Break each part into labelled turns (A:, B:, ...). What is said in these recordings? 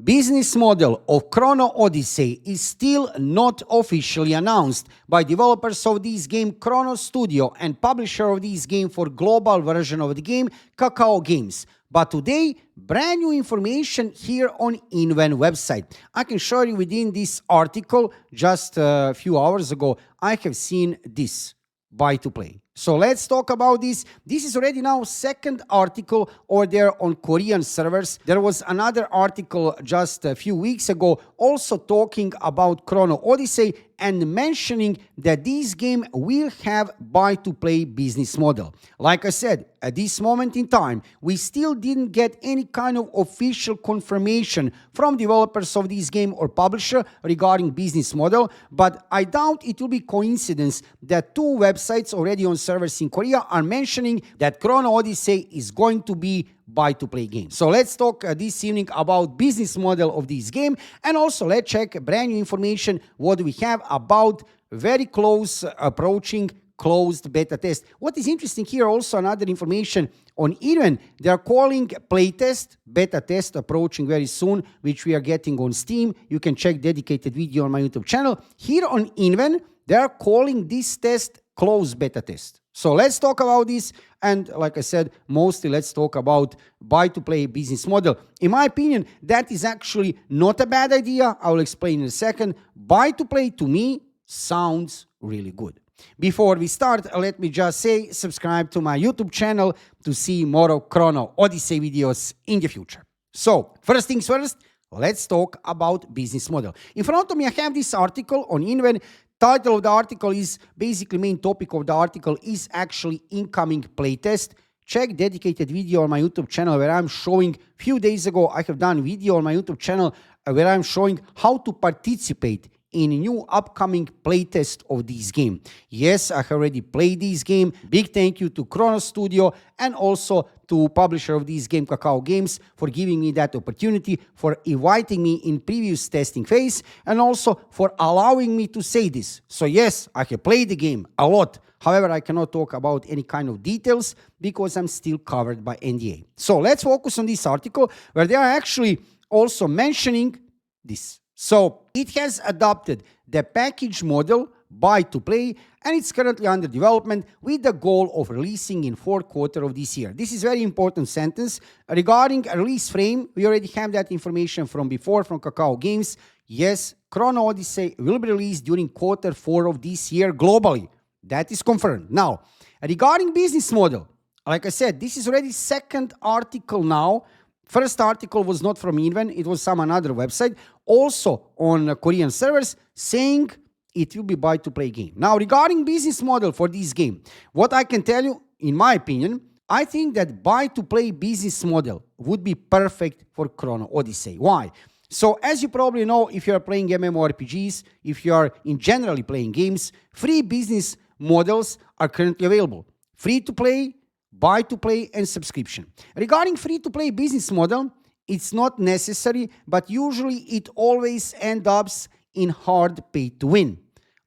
A: Business model of Chrono Odyssey is still not officially announced by developers of this game Chrono Studio and publisher of this game for global version of the game Kakao Games. But today, brand new information here on Inven website. I can show you within this article, just a few hours ago, I have seen this buy to play. So let's talk about this. This is already now second article over there on Korean servers. There was another article just a few weeks ago also talking about Chrono Odyssey and mentioning that this game will have buy-to-play business model. Like I said, at this moment in time, we still didn't get any kind of official confirmation from developers of this game or publisher regarding business model, but I doubt it will be coincidence that two websites already on servers in Korea are mentioning that Chrono Odyssey is going to be buy-to-play game. So let's talk this evening about business model of this game, and also let's check brand new information what we have about very close approaching closed beta test. What is interesting here also another information on Inven, they are calling playtest, beta test approaching very soon, which we are getting on Steam. You can check dedicated video on my YouTube channel. Here on Inven, they are calling this test closed beta test. So let's talk about this, and like I said, mostly let's talk about buy-to-play business model. In my opinion, that is actually not a bad idea. I will explain in a second. Buy-to-play to me sounds really good. Before we start, let me just say subscribe to my YouTube channel to see more of Chrono Odyssey videos in the future. So first things first, let's talk about business model. In front of me, I have this article on Inven. Title of the article is basically main topic of the article is actually incoming playtest. Check dedicated video on my YouTube channel where I'm showing few days ago I have done video on my YouTube channel where I'm showing how to participate in a new upcoming playtest of this game. Yes, I have already played this game. Big thank you to Chrono Studio and also to publisher of this game Kakao Games for giving me that opportunity, for inviting me in previous testing phase, and also for allowing me to say this. So yes, I have played the game a lot. However, I cannot talk about any kind of details because I'm still covered by NDA. So let's focus on this article where they are actually also mentioning this. So it has adopted the package model buy-to-play, and it's currently under development with the goal of releasing in fourth quarter of this year. This is very important sentence. Regarding a release frame, we already have that information from before from Kakao Games. Yes, Chrono Odyssey will be released during quarter 4 of this year globally. That is confirmed. Now, regarding business model, like I said, this is already second article now. First article was not from Inven, it was some another website, also on Korean servers, saying it will be buy-to-play game. Now, regarding business model for this game, what I can tell you, in my opinion, I think that buy-to-play business model would be perfect for Chrono Odyssey. Why? So, as you probably know, if you are playing MMORPGs, if you are in generally playing games, free business models are currently available. Free-to-play, buy-to-play, and subscription. Regarding free-to-play business model, it's not necessary, but usually it always ends up in hard pay-to-win.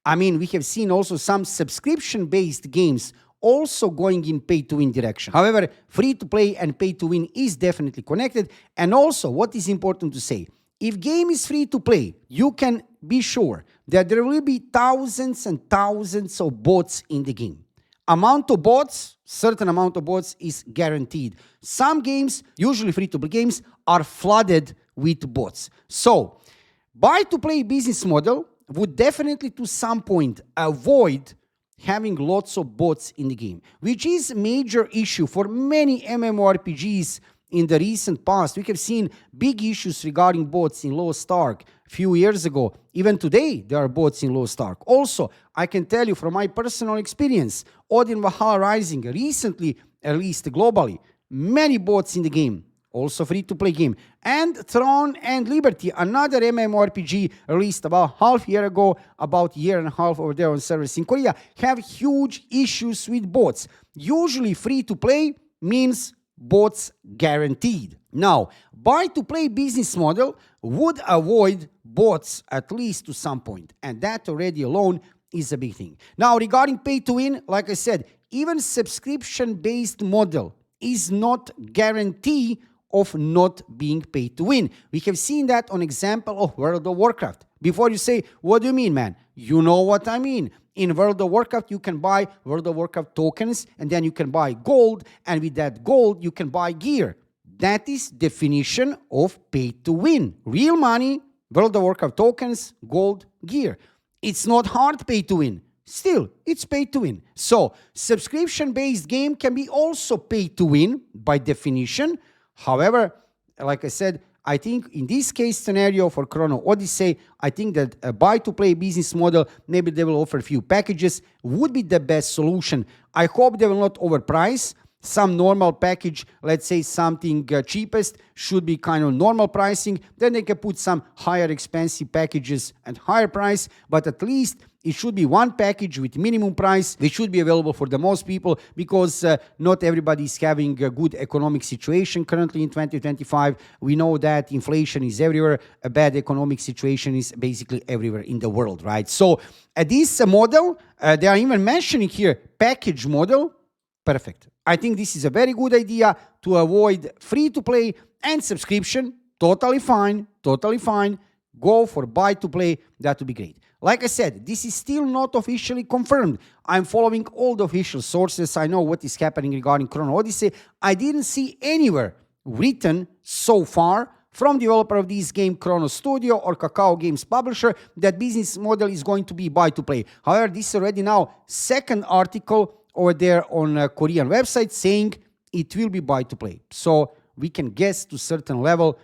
A: I mean, we have seen also some subscription-based games also going in pay-to-win direction. However, free-to-play and pay-to-win is definitely connected. And also, what is important to say, if game is free-to-play, you can be sure that there will be thousands and thousands of bots in the game. Amount of bots, certain amount of bots is guaranteed. Some games, usually free-to-play games, are flooded with bots. So, buy-to-play business model would definitely to some point avoid having lots of bots in the game, which is a major issue for many MMORPGs in the recent past. We have seen big issues regarding bots in Lost Ark a few years ago. Even today, there are bots in Lost Ark. Also, I can tell you from my personal experience, Odin Valhalla Rising recently released globally. Many bots in the game, also free-to-play game. And Throne and Liberty, another MMORPG released about half year ago, about a year and a half over there on servers in Korea, have huge issues with bots. Usually free-to-play means bots guaranteed. Now, buy-to-play business model would avoid bots at least to some point, and that already alone is a big thing. Now, regarding pay-to-win, like I said, even subscription-based model is not guarantee of not being paid to win. We have seen that on example of World of Warcraft. Before you say, what do you mean, man? You know what I mean. In World of Warcraft, you can buy World of Warcraft tokens, and then you can buy gold, and with that gold, you can buy gear. That is definition of pay to win. Real money, World of Warcraft tokens, gold, gear. It's not hard pay to win. Still, it's pay to win. So, subscription-based game can be also pay to win by definition. However, like I said, I think in this case scenario for Chrono Odyssey, I think that a buy-to-play business model, maybe they will offer a few packages, would be the best solution. I hope they will not overprice. Some normal package, let's say something cheapest, should be kind of normal pricing. Then they can put some higher expensive packages at higher price, but at least it should be one package with minimum price, which should be available for the most people, because not everybody is having a good economic situation currently in 2025. We know that inflation is everywhere. A bad economic situation is basically everywhere in the world, right? So this model, they are even mentioning here, package model, perfect. I think this is a very good idea to avoid free-to-play and subscription. Totally fine, totally fine. Go for buy-to-play, that would be great. Like I said, this is still not officially confirmed. I'm following all the official sources. I know what is happening regarding Chrono Odyssey. I didn't see anywhere written so far from developer of this game, Chrono Studio or Kakao Games publisher, that business model is going to be buy-to-play. However, this is already now second article over there on a Korean website saying it will be buy-to-play. So we can guess to a certain level,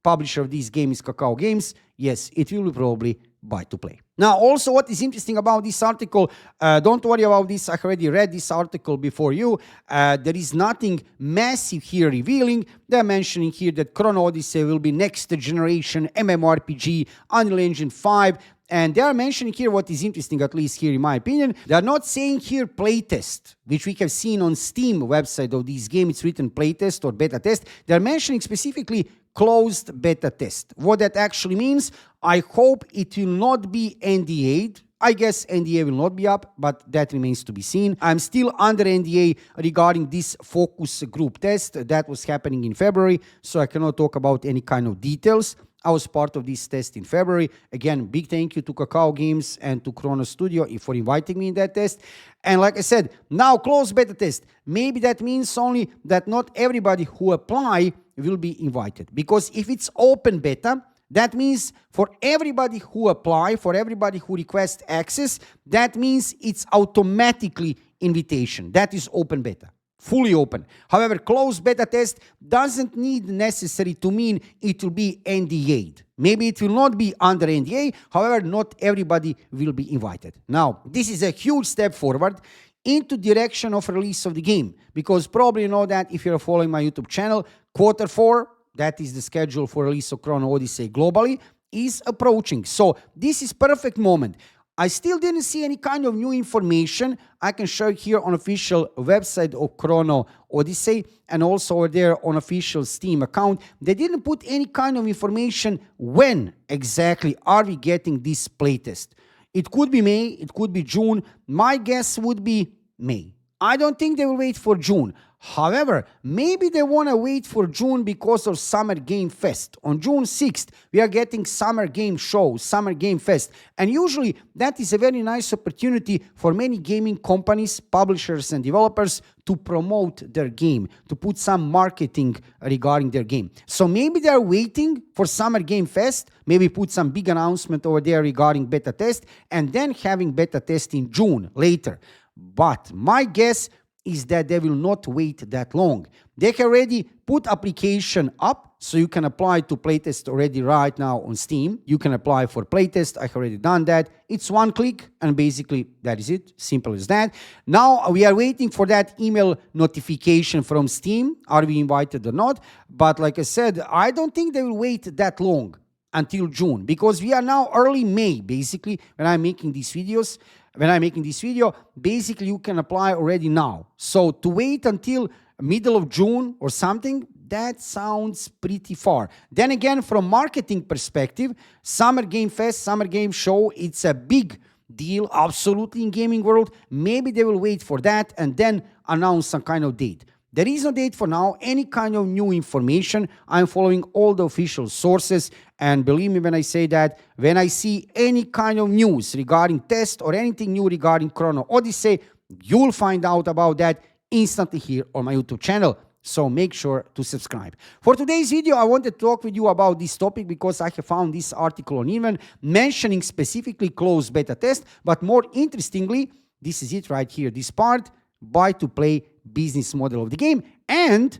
A: publisher of this game is Kakao Games. Yes, it will be probably buy-to-play. Now, also what is interesting about this article, don't worry about this, I already read this article before you. There is nothing massive here revealing. They're mentioning here that Chrono Odyssey will be next generation MMORPG, Unreal Engine 5. And they are mentioning here what is interesting, at least here in my opinion. They are not saying here playtest, which we have seen on Steam website of this game. It's written playtest or beta test. They are mentioning specifically closed beta test. What that actually means, I hope it will not be NDA'd. I guess NDA will not be up, but that remains to be seen. I'm still under NDA regarding this focus group test that was happening in February, so I cannot talk about any kind of details. I was part of this test in February. Again, big thank you to Kakao Games and to Chrono Studio for inviting me in that test. And like I said, now closed beta test. Maybe that means only that not everybody who apply will be invited. Because if it's open beta, that means for everybody who apply, for everybody who requests access, that means it's automatically invitation. That is open beta. Fully open. However, closed beta test doesn't need necessary to mean it will be NDA'd. Maybe it will not be under NDA, however, not everybody will be invited. Now, this is a huge step forward into direction of release of the game, because probably you know that if you're following my YouTube channel, Q4, that is the schedule for release of Chrono Odyssey globally, is approaching. So this is perfect moment. I still didn't see any kind of new information. I can show here on official website of Chrono Odyssey and also over there on official Steam account. They didn't put any kind of information when exactly are we getting this playtest. It could be May, it could be June. My guess would be May. I don't think they will wait for June. However, maybe they want to wait for June because of Summer Game Fest. On June 6th, we are getting Summer Game Show, Summer Game Fest. And usually, that is a very nice opportunity for many gaming companies, publishers, and developers to promote their game, to put some marketing regarding their game. So maybe they are waiting for Summer Game Fest, maybe put some big announcement over there regarding beta test, and then having beta test in June later. But my guess is that they will not wait that long. They have already put application up, so you can apply to playtest already right now on Steam. You can apply for playtest. I've already done that. It's one click, and basically that is it. Simple as that. Now we are waiting for that email notification from Steam. Are we invited or not? But like I said, I don't think they will wait that long until June, because we are now early May, basically, when I'm making these videos. When I'm making this video, basically you can apply already now. So to wait until middle of June or something, that sounds pretty far. Then again, from marketing perspective, Summer Game Fest, Summer Game Show, it's a big deal, absolutely, in gaming world. Maybe they will wait for that and then announce some kind of date. There is no date for now, any kind of new information. I'm following all the official sources, and believe me when I say that, when I see any kind of news regarding test or anything new regarding Chrono Odyssey, you'll find out about that instantly here on my YouTube channel. So make sure to subscribe. For today's video, I wanted to talk with you about this topic because I have found this article on Even mentioning specifically closed beta test, but more interestingly, this is it right here, this part, buy to play business model of the game and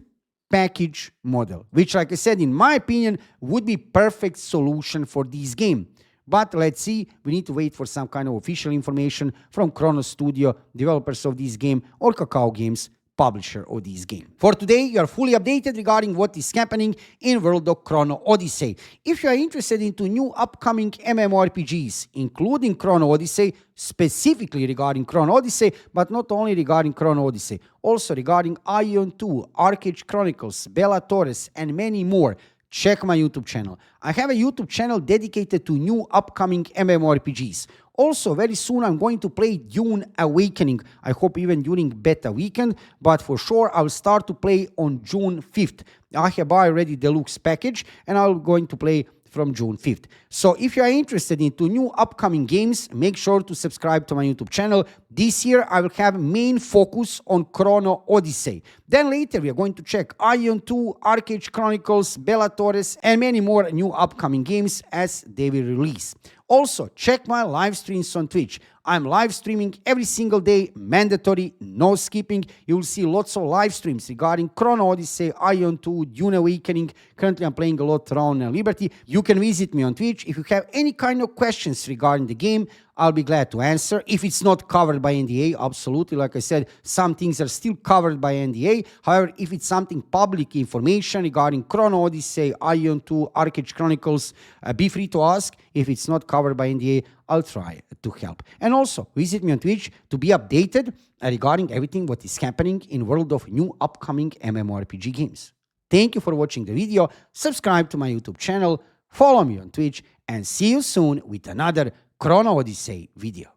A: package model, which, like I said, in my opinion, would be perfect solution for this game. But let's see, we need to wait for some kind of official information from Chrono Studio, developers of this game, or Kakao Games, publisher of this game. For today, you are fully updated regarding what is happening in world of Chrono Odyssey. If you are interested into new upcoming MMORPGs, including Chrono Odyssey, specifically regarding Chrono Odyssey, but not only regarding Chrono Odyssey, also regarding Ion 2, Arcade Chronicles, Bella Torres, and many more, check my YouTube channel. I have a YouTube channel dedicated to new upcoming MMORPGs. Also, very soon I'm going to play Dune Awakening. I hope even during beta weekend, but for sure I'll start to play on June 5th. I have already deluxe package and I'm going to play from June 5th. So if you are interested into new upcoming games, make sure to subscribe to my YouTube channel. This year I will have main focus on Chrono Odyssey. Then later we are going to check Ion 2, Arcade Chronicles, Bella Torres, and many more new upcoming games as they will release. Also, check my live streams on Twitch. I'm live streaming every single day, mandatory, no skipping. You will see lots of live streams regarding Chrono Odyssey, Ion 2, Dune Awakening. Currently, I'm playing a lot Throne and Liberty. You can visit me on Twitch. If you have any kind of questions regarding the game, I'll be glad to answer. If it's not covered by NDA, absolutely. Like I said, some things are still covered by NDA. However, if it's something public information regarding Chrono Odyssey, Ion 2, Arcade Chronicles, be free to ask. If it's not covered by NDA, I'll try to help. And also, visit me on Twitch to be updated regarding everything what is happening in world of new upcoming MMORPG games. Thank you for watching the video. Subscribe to my YouTube channel, follow me on Twitch, and see you soon with another Chrono Odyssey video.